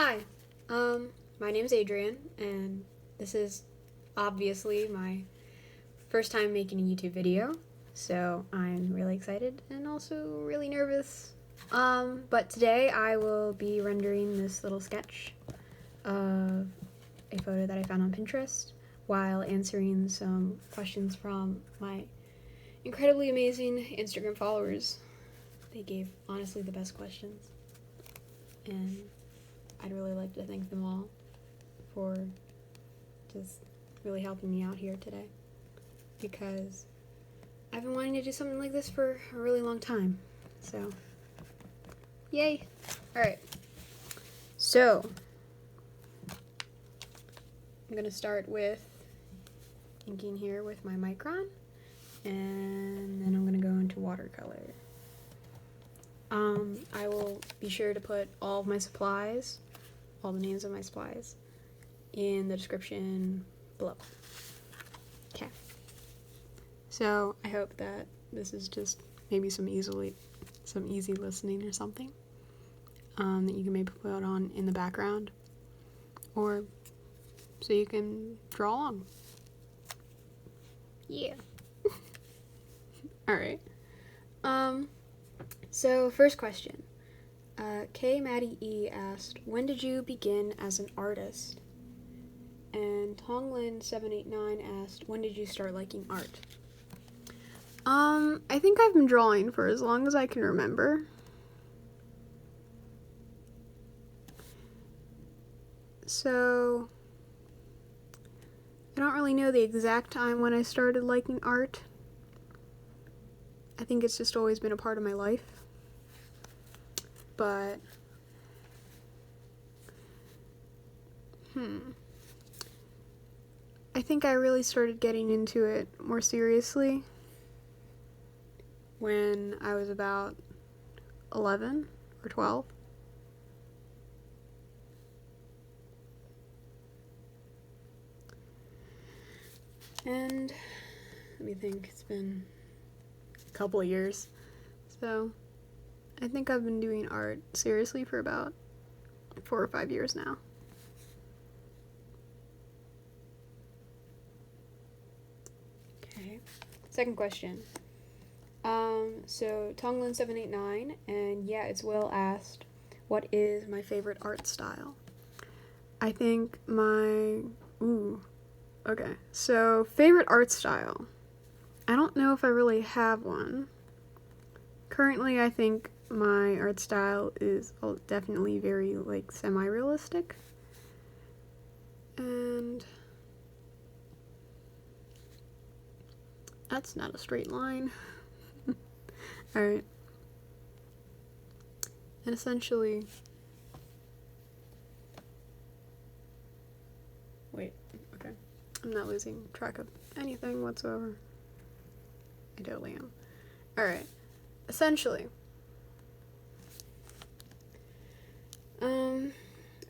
Hi, my name is Adrian, and this is obviously my first time making a YouTube video, so I'm really excited and also really nervous. But today I will be rendering this little sketch of a photo that I found on Pinterest while answering some questions from my incredibly amazing Instagram followers. They gave honestly the best questions, and I'd really like to thank them all for just really helping me out here today, because I've been wanting to do something like this for a really long time. So, yay! Alright, so I'm going to start with inking here with my Micron, and then I'm going to go into watercolor. I will be sure to put all of my supplies, all the names of my supplies, in the description below. Okay. So I hope that this is just maybe some easy listening or something that you can maybe put on in the background, or so you can draw along. Yeah. All right. So first question. K. Maddie E. asked, when did you begin as an artist? And Tonglin789 asked, when did you start liking art? I think I've been drawing for as long as I can remember. So, I don't really know the exact time when I started liking art. I think it's just always been a part of my life. But, I think I really started getting into it more seriously when I was about 11 or 12. And let me think, it's been a couple of years. So I think I've been doing art seriously for about 4 or 5 years now. Okay. Second question. So Tonglin789 and Yeah It's Will asked, what is my favorite art style? I think okay. So favorite art style. I don't know if I really have one. Currently, I think my art style is definitely very, like, semi-realistic. And that's not a straight line. Alright. And essentially... Wait, okay. I'm not losing track of anything whatsoever. I totally am. Alright. Essentially,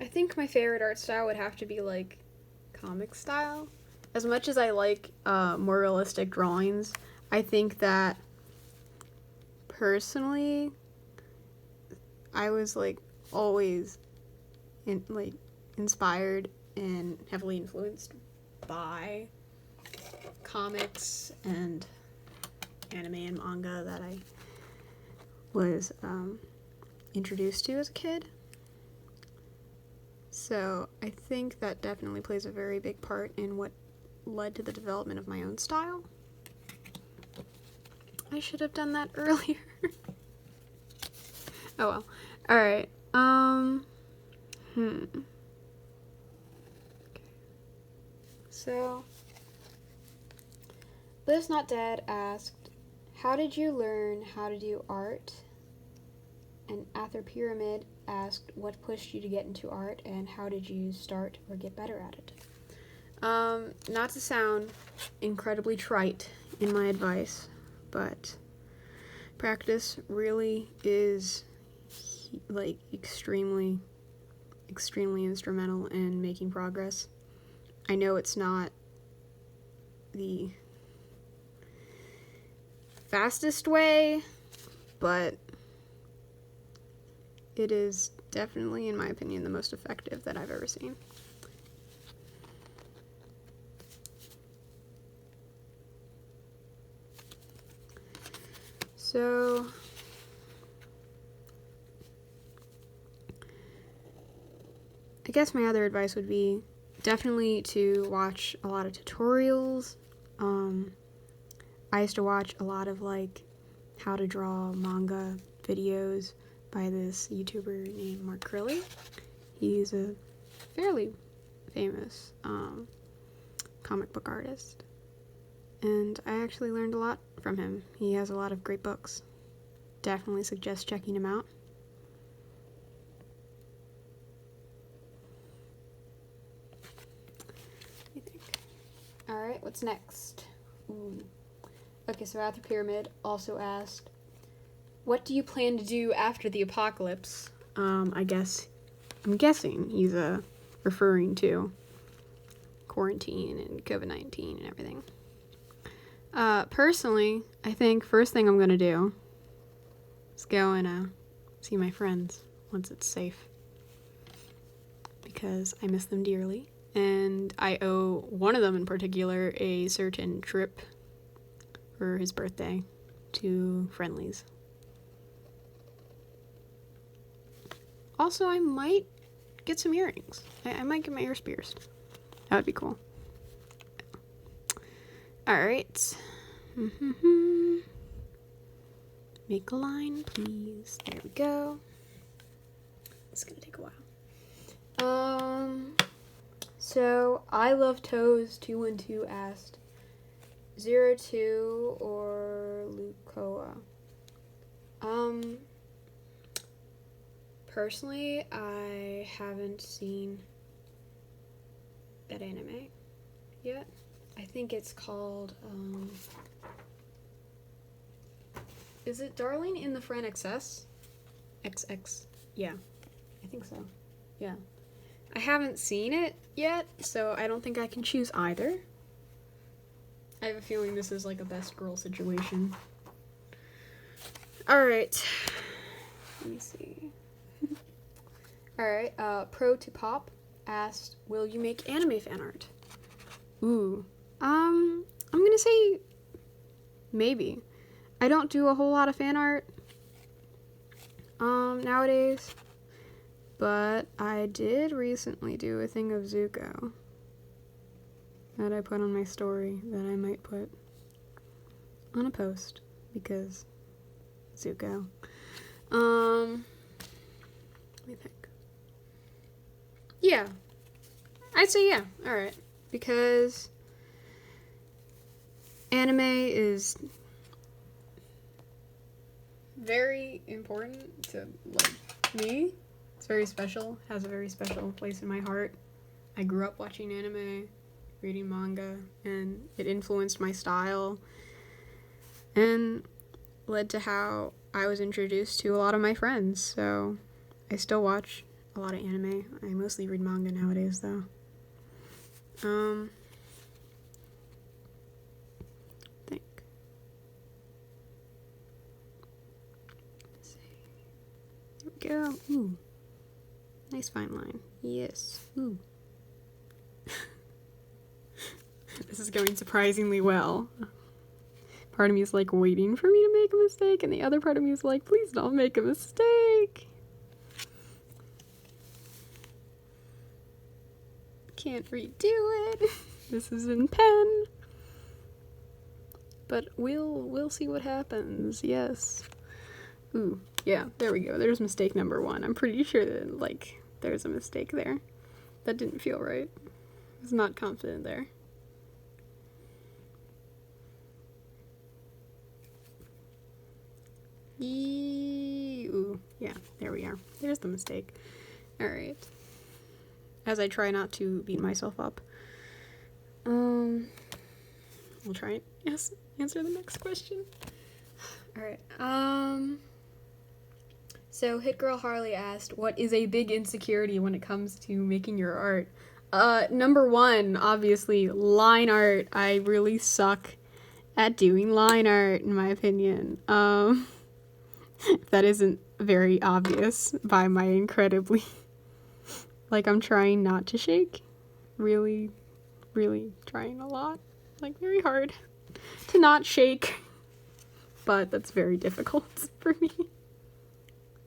I think my favorite art style would have to be, like, comic style. As much as I like more realistic drawings, I think that personally I was, like, always inspired and heavily influenced by comics and anime and manga that I was introduced to as a kid. So I think that definitely plays a very big part in what led to the development of my own style. I should have done that earlier. Oh well. Alright. Okay. So, Liz Not Dead asked, how did you learn how to do art? And Ather Pyramid asked, what pushed you to get into art, and how did you start or get better at it? Not to sound incredibly trite in my advice, but practice really is, like, extremely instrumental in making progress. I know it's not the fastest way, but it is definitely, in my opinion, the most effective that I've ever seen. So, I guess my other advice would be definitely to watch a lot of tutorials. I used to watch a lot of like how to draw manga videos by this YouTuber named Crilley. He's a fairly famous comic book artist, and I actually learned a lot from him. He has a lot of great books. Definitely suggest checking him out. What do you think? Alright, what's next? Ooh. Okay, so Arthur Pyramid also asked, what do you plan to do after the apocalypse? I'm guessing he's referring to quarantine and COVID-19 and everything. Personally, I think first thing I'm gonna do is go and see my friends once it's safe, because I miss them dearly, and I owe one of them in particular a certain trip for his birthday to Friendly's. Also, I might get some earrings. I might get my ears pierced. That would be cool. Alright. Make a line, please. There we go. It's gonna take a while. So, I Love Toes 212 asked, 02 or Lucoa? Personally, I haven't seen that anime yet. I think it's called, is it Darling in the Fran XS? XX? Yeah, I think so. Yeah. I haven't seen it yet, so I don't think I can choose either. I have a feeling this is like a best girl situation. Alright. Let me see. Alright, Pro to Pop asked, will you make anime fan art? Ooh. I'm gonna say maybe. I don't do a whole lot of fan art nowadays, but I did recently do a thing of Zuko that I put on my story that I might put on a post, because Zuko. Let me think. Yeah. I'd say yeah. Alright. Because anime is very important to, like, me. It's very special. Has a very special place in my heart. I grew up watching anime, reading manga, and it influenced my style and led to how I was introduced to a lot of my friends. So I still watch a lot of anime. I mostly read manga nowadays, though. Think. Let's see. There we go. Ooh. Nice fine line. Yes. Ooh. This is going surprisingly well. Part of me is like waiting for me to make a mistake, and the other part of me is like, please don't make a mistake. Can't redo it. This is in pen. But we'll see what happens. Yes. Ooh, yeah, there we go. There's mistake number 1. I'm pretty sure that, like, there's a mistake there. That didn't feel right. I was not confident there. Ooh, yeah, there we are. There's the mistake. Alright. As I try not to beat myself up. We'll try and answer the next question. Alright, so Hit Girl Harley asked, what is a big insecurity when it comes to making your art? Number 1, obviously, line art. I really suck at doing line art, in my opinion. If that isn't very obvious by my incredibly, like, I'm trying not to shake. Really, really trying a lot. Like, very hard to not shake. But that's very difficult for me,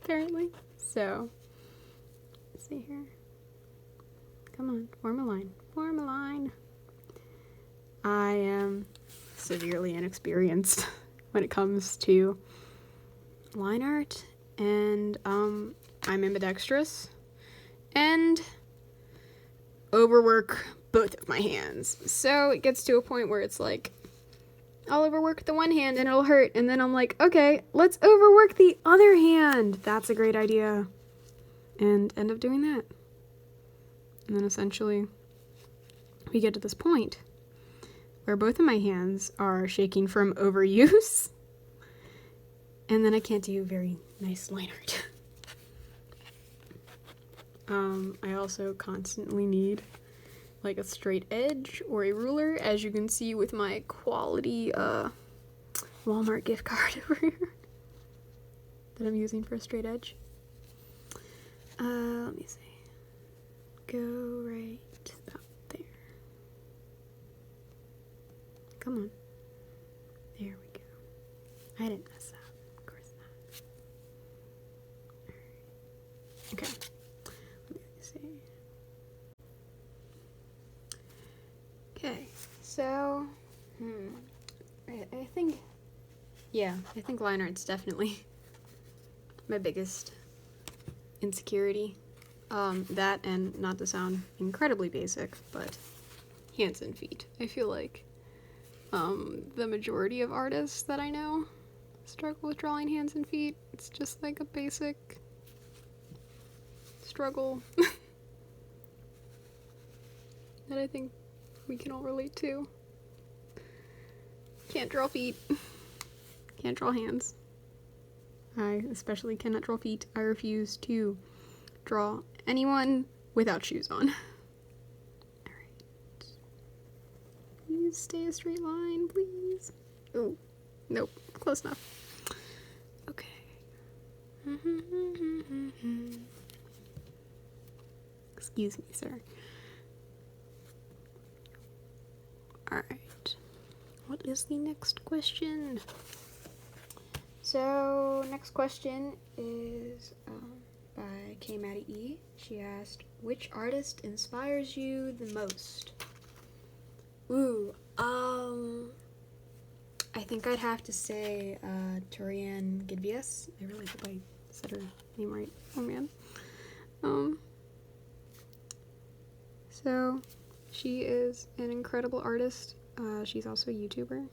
apparently. So, let's see here. Come on, form a line. Form a line. I am severely inexperienced when it comes to line art, and I'm ambidextrous and overwork both of my hands. So it gets to a point where it's like, I'll overwork the one hand and it'll hurt, and then I'm like, okay, let's overwork the other hand. That's a great idea. And end up doing that. And then essentially we get to this point where both of my hands are shaking from overuse, and then I can't do very nice line art. I also constantly need like a straight edge or a ruler, as you can see with my quality Walmart gift card over here that I'm using for a straight edge. Let me see. Go right about there. Come on. There we go. I didn't mess up. Of course not. Alright. Okay. Let me see. Okay. So, I think line art's definitely my biggest insecurity. That, and not to sound incredibly basic, but hands and feet. I feel like the majority of artists that I know struggle with drawing hands and feet. It's just like a basic struggle that I think we can all relate to. Can't draw feet. Can't draw hands. I especially cannot draw feet. I refuse to draw anyone without shoes on. Alright. Please stay a straight line, please. Oh, nope. Close enough. Okay. Excuse me, sir. Alright. What is the next question? So, next question is by Pt.I. She asked, which artist inspires you the most? Ooh, I think I'd have to say Victoria Gedvillas. I really hope I said her name right. Oh man. So she is an incredible artist. She's also a YouTuber.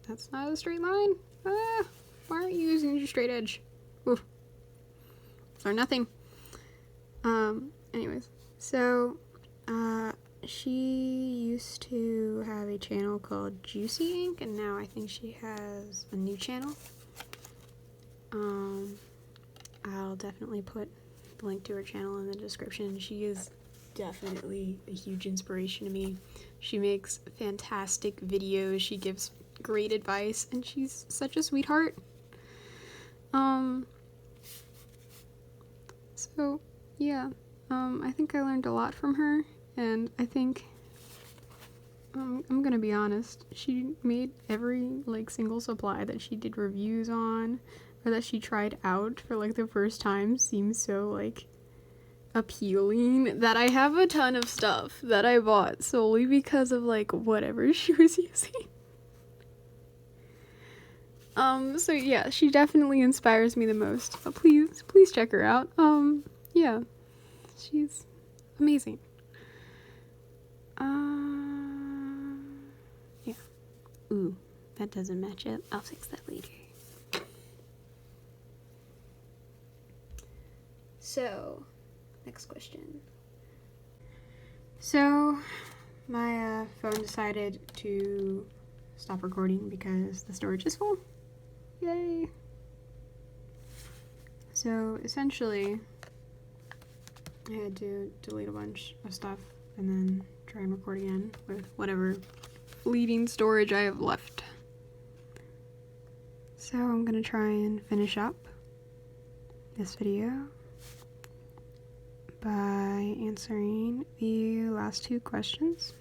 That's not a straight line. Why aren't you using your straight edge? Oof. Or nothing. Anyways, so she used to have a channel called Juicy Ink, and now I think she has a new channel. I'll definitely put the link to her channel in the description. She is definitely a huge inspiration to me. She makes fantastic videos, she gives great advice, and she's such a sweetheart. So, yeah, I think I learned a lot from her, and I think, I'm gonna be honest, she made every, like, single supply that she did reviews on, or that she tried out for, like, the first time seem so, like, appealing, that I have a ton of stuff that I bought solely because of, like, whatever she was using. So yeah, she definitely inspires me the most. Please check her out. Yeah, she's amazing. Yeah. Ooh, that doesn't match up. I'll fix that later. So, next question. So, my phone decided to stop recording because the storage is full. Yay! So essentially, I had to delete a bunch of stuff and then try and record again with whatever fleeting storage I have left. So I'm gonna try and finish up this video by answering the last 2 questions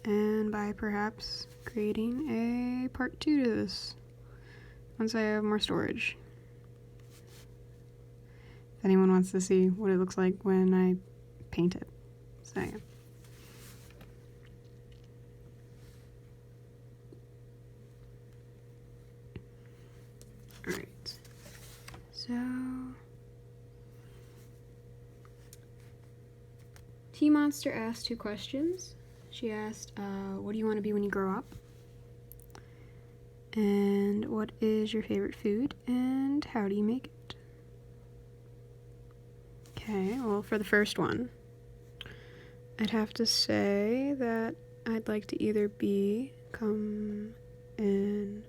and by perhaps creating a part 2 to this once I have more storage. If anyone wants to see what it looks like when I paint it. So yeah. Alright. So T-Monster asked 2 questions. She asked, what do you want to be when you grow up? And what is your favorite food? And how do you make it? Okay, well, for the first one, I'd have to say that I'd like to either become a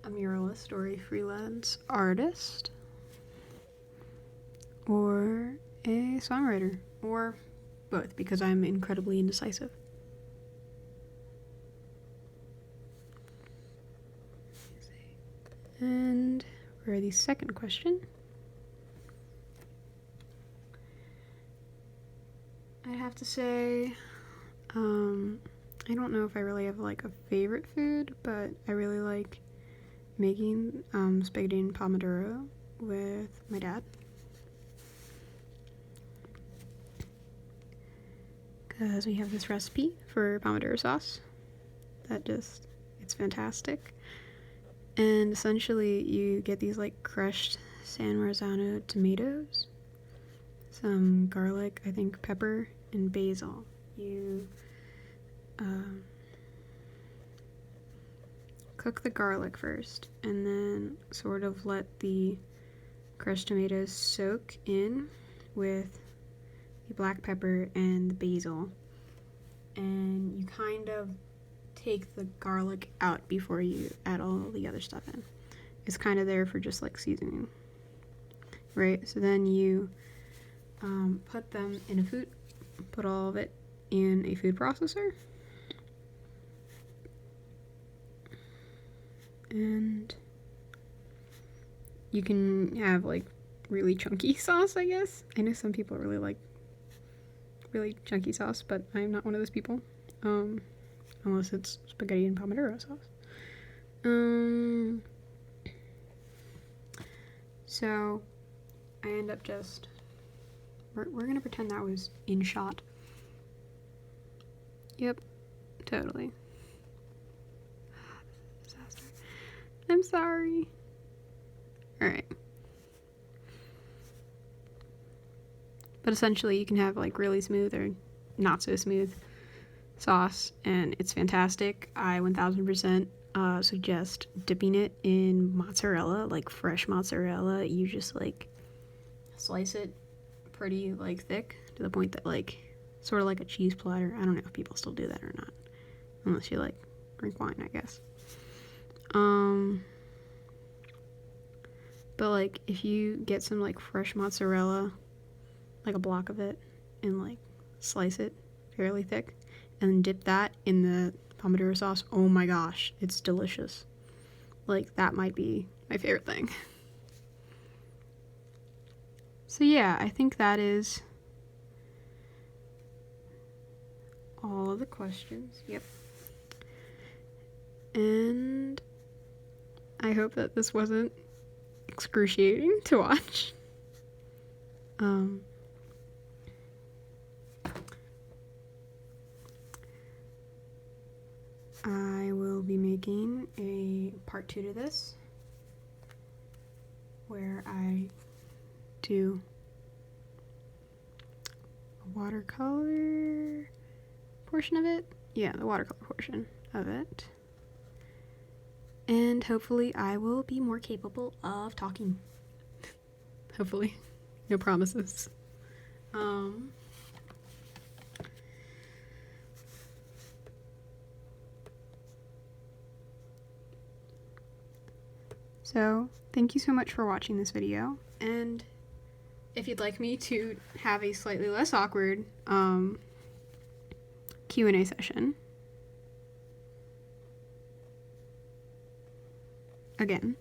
muralist or a freelance artist, or a songwriter, or both, because I'm incredibly indecisive. And for the second question, I'd have to say, I don't know if I really have like a favorite food, but I really like making spaghetti and pomodoro with my dad. Because we have this recipe for pomodoro sauce that just, it's fantastic. And essentially you get these like crushed San Marzano tomatoes, some garlic, I think pepper, and basil. You cook the garlic first and then sort of let the crushed tomatoes soak in with the black pepper and the basil, and you kind of take the garlic out before you add all the other stuff in. It's kind of there for just like seasoning, right? So then you put them in a food, put all of it in a food processor, and you can have like really chunky sauce, I guess. I know some people really like really chunky sauce, but I'm not one of those people. Unless it's spaghetti and pomodoro sauce. So I end up just, we're gonna pretend that was in shot. Yep, totally. Disaster. I'm sorry. Alright. But essentially you can have like really smooth or not so smooth sauce, and it's fantastic. I 1000% suggest dipping it in mozzarella, like fresh mozzarella. You just like slice it pretty like thick to the point that like sort of like a cheese platter. I don't know if people still do that or not, unless you like drink wine, I guess. But like if you get some like fresh mozzarella, like a block of it, and like slice it fairly thick and dip that in the pomodoro sauce, oh my gosh, it's delicious. Like that might be my favorite thing. So yeah, I think that is all of the questions. Yep. And I hope that this wasn't excruciating to watch. I will be making a part 2 to this, where I do a watercolor portion of it. Yeah, the watercolor portion of it. And hopefully I will be more capable of talking. Hopefully. No promises. So, thank you so much for watching this video, and if you'd like me to have a slightly less awkward Q&A session, again,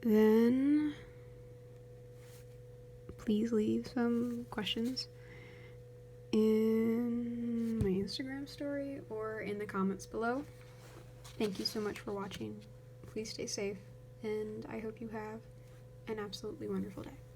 then please leave some questions in my Instagram story or in the comments below. Thank you so much for watching. Please stay safe, and I hope you have an absolutely wonderful day.